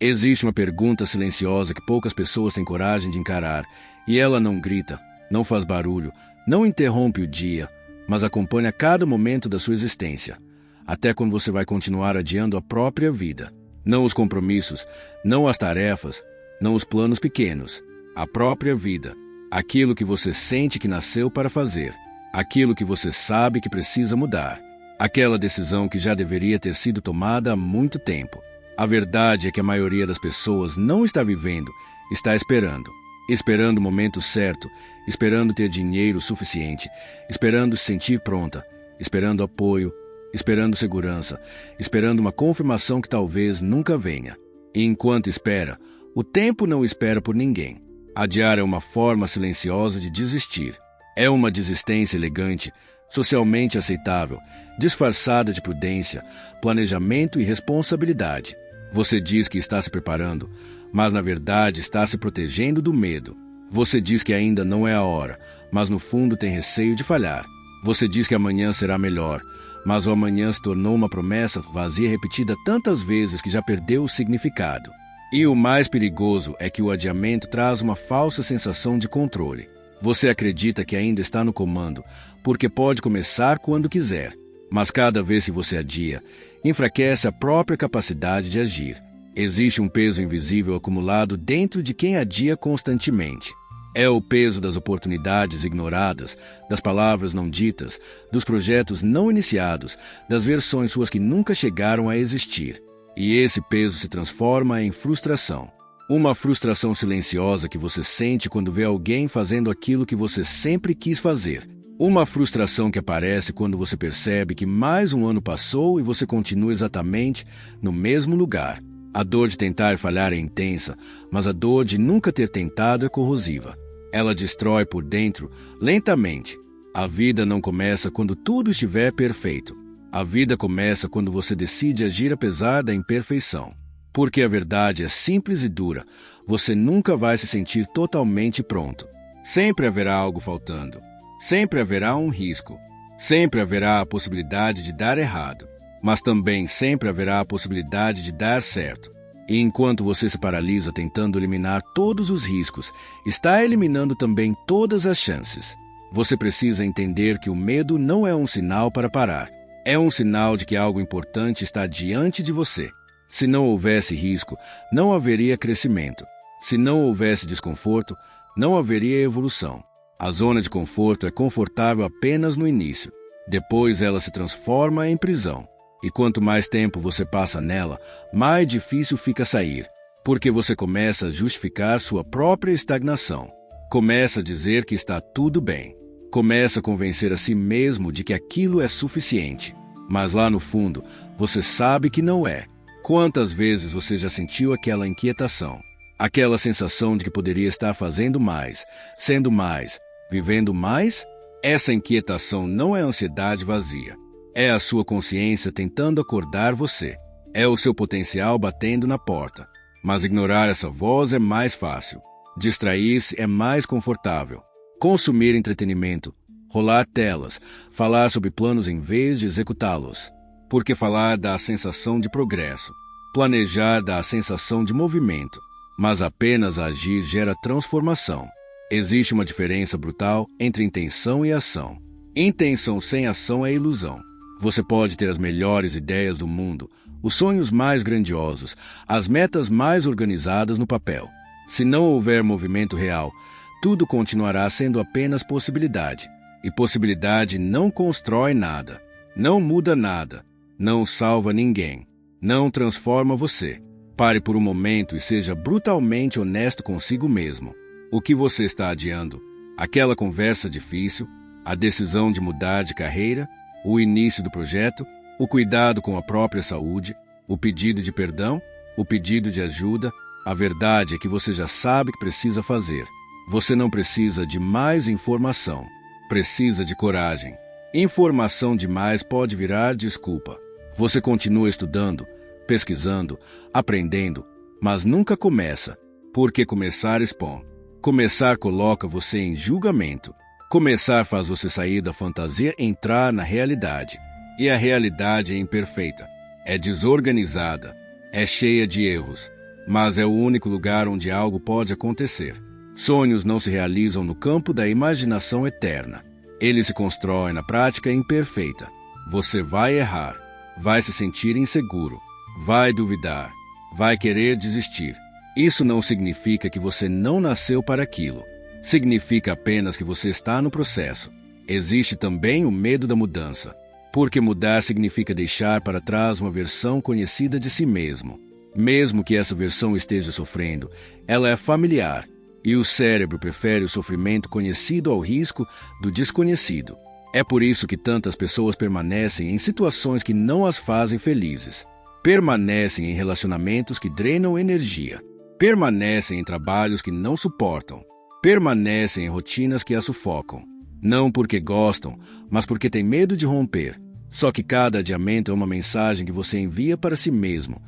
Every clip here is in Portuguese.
Existe uma pergunta silenciosa que poucas pessoas têm coragem de encarar, e ela não grita, não faz barulho, não interrompe o dia, mas acompanha cada momento da sua existência, até quando você vai continuar adiando a própria vida. Não os compromissos, não as tarefas, não os planos pequenos, a própria vida, aquilo que você sente que nasceu para fazer, aquilo que você sabe que precisa mudar, aquela decisão que já deveria ter sido tomada há muito tempo. A verdade é que a maioria das pessoas não está vivendo, está esperando. Esperando o momento certo, esperando ter dinheiro suficiente, esperando se sentir pronta, esperando apoio, esperando segurança, esperando uma confirmação que talvez nunca venha. E enquanto espera, o tempo não espera por ninguém. Adiar é uma forma silenciosa de desistir. É uma desistência elegante, socialmente aceitável, disfarçada de prudência, planejamento e responsabilidade. Você diz que está se preparando, mas na verdade está se protegendo do medo. Você diz que ainda não é a hora, mas no fundo tem receio de falhar. Você diz que amanhã será melhor, mas o amanhã se tornou uma promessa vazia repetida tantas vezes que já perdeu o significado. E o mais perigoso é que o adiamento traz uma falsa sensação de controle. Você acredita que ainda está no comando, porque pode começar quando quiser. Mas cada vez que você adia, enfraquece a própria capacidade de agir. Existe um peso invisível acumulado dentro de quem adia constantemente. É o peso das oportunidades ignoradas, das palavras não ditas, dos projetos não iniciados, das versões suas que nunca chegaram a existir. E esse peso se transforma em frustração. Uma frustração silenciosa que você sente quando vê alguém fazendo aquilo que você sempre quis fazer. Uma frustração que aparece quando você percebe que mais um ano passou e você continua exatamente no mesmo lugar. A dor de tentar falhar é intensa, mas a dor de nunca ter tentado é corrosiva. Ela destrói por dentro, lentamente. A vida não começa quando tudo estiver perfeito. A vida começa quando você decide agir apesar da imperfeição. Porque a verdade é simples e dura. Você nunca vai se sentir totalmente pronto. Sempre haverá algo faltando. Sempre haverá um risco. Sempre haverá a possibilidade de dar errado. Mas também sempre haverá a possibilidade de dar certo. E enquanto você se paralisa tentando eliminar todos os riscos, está eliminando também todas as chances. Você precisa entender que o medo não é um sinal para parar. É um sinal de que algo importante está diante de você. Se não houvesse risco, não haveria crescimento. Se não houvesse desconforto, não haveria evolução. A zona de conforto é confortável apenas no início. Depois ela se transforma em prisão. E quanto mais tempo você passa nela, mais difícil fica sair. Porque você começa a justificar sua própria estagnação. Começa a dizer que está tudo bem. Começa a convencer a si mesmo de que aquilo é suficiente. Mas lá no fundo, você sabe que não é. Quantas vezes você já sentiu aquela inquietação? Aquela sensação de que poderia estar fazendo mais, sendo mais, vivendo mais? Essa inquietação não é ansiedade vazia. É a sua consciência tentando acordar você. É o seu potencial batendo na porta. Mas ignorar essa voz é mais fácil. Distrair-se é mais confortável. Consumir entretenimento, rolar telas, falar sobre planos em vez de executá-los. Porque falar dá a sensação de progresso. Planejar dá a sensação de movimento. Mas apenas agir gera transformação. Existe uma diferença brutal entre intenção e ação. Intenção sem ação é ilusão. Você pode ter as melhores ideias do mundo, os sonhos mais grandiosos, as metas mais organizadas no papel. Se não houver movimento real, tudo continuará sendo apenas possibilidade. E possibilidade não constrói nada, não muda nada, não salva ninguém, não transforma você. Pare por um momento e seja brutalmente honesto consigo mesmo. O que você está adiando? Aquela conversa difícil? A decisão de mudar de carreira? O início do projeto? O cuidado com a própria saúde? O pedido de perdão? O pedido de ajuda? A verdade é que você já sabe o que precisa fazer. Você não precisa de mais informação. Precisa de coragem. Informação demais pode virar desculpa. Você continua estudando, pesquisando, aprendendo, mas nunca começa. Porque começar expõe. Começar coloca você em julgamento. Começar faz você sair da fantasia e entrar na realidade. E a realidade é imperfeita, é desorganizada, é cheia de erros. mas é o único lugar onde algo pode acontecer. Sonhos não se realizam no campo da imaginação eterna. Eles se constroem na prática imperfeita. Você vai errar, vai se sentir inseguro, vai duvidar, vai querer desistir. Isso não significa que você não nasceu para aquilo. Significa apenas que você está no processo. Existe também o medo da mudança, porque mudar significa deixar para trás uma versão conhecida de si mesmo. Mesmo que essa versão esteja sofrendo, ela é familiar, e o cérebro prefere o sofrimento conhecido ao risco do desconhecido. É por isso que tantas pessoas permanecem em situações que não as fazem felizes. Permanecem em relacionamentos que drenam energia. Permanecem em trabalhos que não suportam. Permanecem em rotinas que as sufocam. Não porque gostam, mas porque têm medo de romper. Só que cada adiamento é uma mensagem que você envia para si mesmo.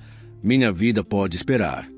Minha vida pode esperar.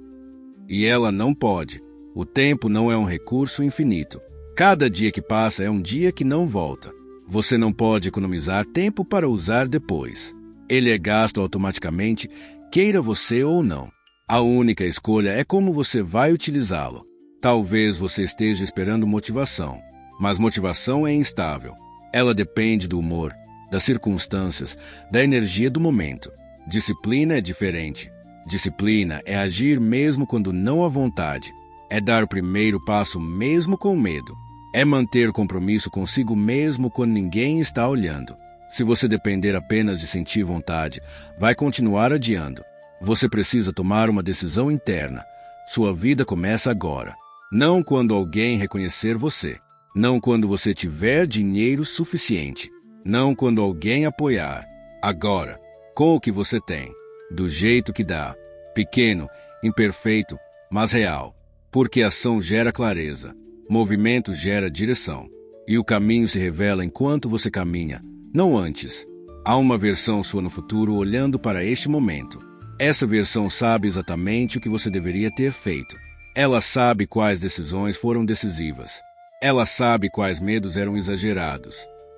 E ela não pode. O tempo não é um recurso infinito. Cada dia que passa é um dia que não volta. Você não pode economizar tempo para usar depois. Ele é gasto automaticamente, queira você ou não. A única escolha é como você vai utilizá-lo. Talvez você esteja esperando motivação, mas motivação é instável. Ela depende do humor, das circunstâncias, da energia do momento. Disciplina é diferente. Disciplina é agir mesmo quando não há vontade. É dar o primeiro passo mesmo com medo. É manter compromisso consigo mesmo quando ninguém está olhando. Se você depender apenas de sentir vontade, vai continuar adiando. Você precisa tomar uma decisão interna. Sua vida começa agora. Não quando alguém reconhecer você. Não quando você tiver dinheiro suficiente. Não quando alguém apoiar. Agora, com o que você tem. Do jeito que dá. Pequeno, imperfeito, mas real. Porque ação gera clareza. Movimento gera direção. E o caminho se revela enquanto você caminha, não antes. Há uma versão sua no futuro olhando para este momento. Essa versão sabe exatamente o que você deveria ter feito. Ela sabe quais decisões foram decisivas. Ela sabe quais medos eram exagerados.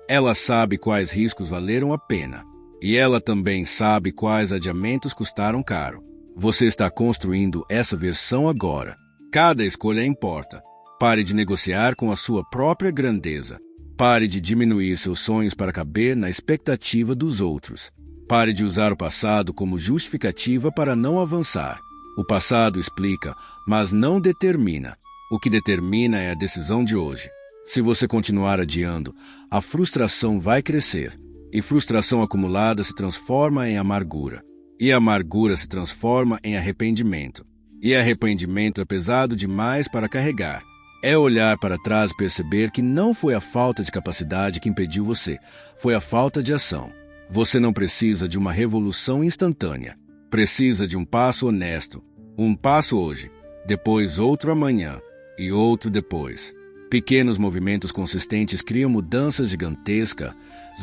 Ela sabe quais riscos valeram a pena. E ela também sabe quais adiamentos custaram caro. Você está construindo essa versão agora. Cada escolha importa. Pare de negociar com a sua própria grandeza. Pare de diminuir seus sonhos para caber na expectativa dos outros. Pare de usar o passado como justificativa para não avançar. O passado explica, mas não determina. O que determina é a decisão de hoje. Se você continuar adiando, a frustração vai crescer. E frustração acumulada se transforma em amargura. E a amargura se transforma em arrependimento. E arrependimento é pesado demais para carregar. É olhar para trás e perceber que não foi a falta de capacidade que impediu você, foi a falta de ação. Você não precisa de uma revolução instantânea. Precisa de um passo honesto. Um passo hoje, depois outro amanhã e outro depois. Pequenos movimentos consistentes criam mudanças gigantescas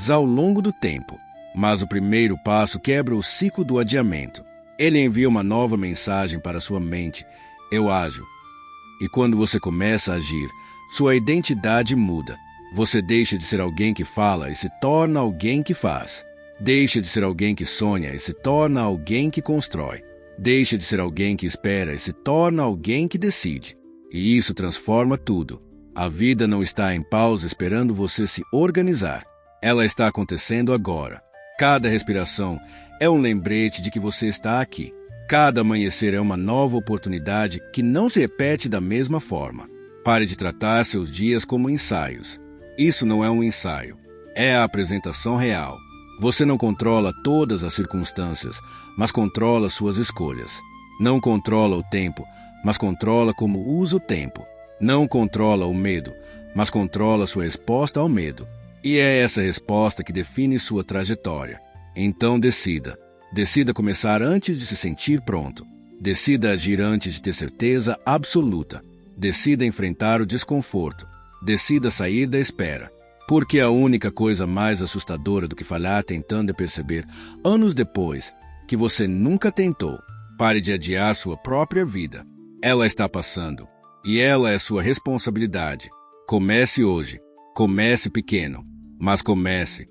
ao longo do tempo. Mas o primeiro passo quebra o ciclo do adiamento. Ele envia uma nova mensagem para sua mente. Eu ajo. E quando você começa a agir, sua identidade muda. Você deixa de ser alguém que fala e se torna alguém que faz. Deixa de ser alguém que sonha e se torna alguém que constrói. Deixa de ser alguém que espera e se torna alguém que decide. E isso transforma tudo. A vida não está em pausa esperando você se organizar. Ela está acontecendo agora. Cada respiração é um lembrete de que você está aqui. Cada amanhecer é uma nova oportunidade que não se repete da mesma forma. Pare de tratar seus dias como ensaios. Isso não é um ensaio. É a apresentação real. Você não controla todas as circunstâncias, mas controla suas escolhas. Não controla o tempo, mas controla como usa o tempo. Não controla o medo, mas controla sua resposta ao medo. E é essa resposta que define sua trajetória. Então decida. Decida começar antes de se sentir pronto. Decida agir antes de ter certeza absoluta. Decida enfrentar o desconforto. Decida sair da espera. Porque a única coisa mais assustadora do que falhar tentando é perceber, anos depois, que você nunca tentou. Pare de adiar sua própria vida. Ela está passando. E ela é sua responsabilidade. Comece hoje. Comece pequeno. Mas comece.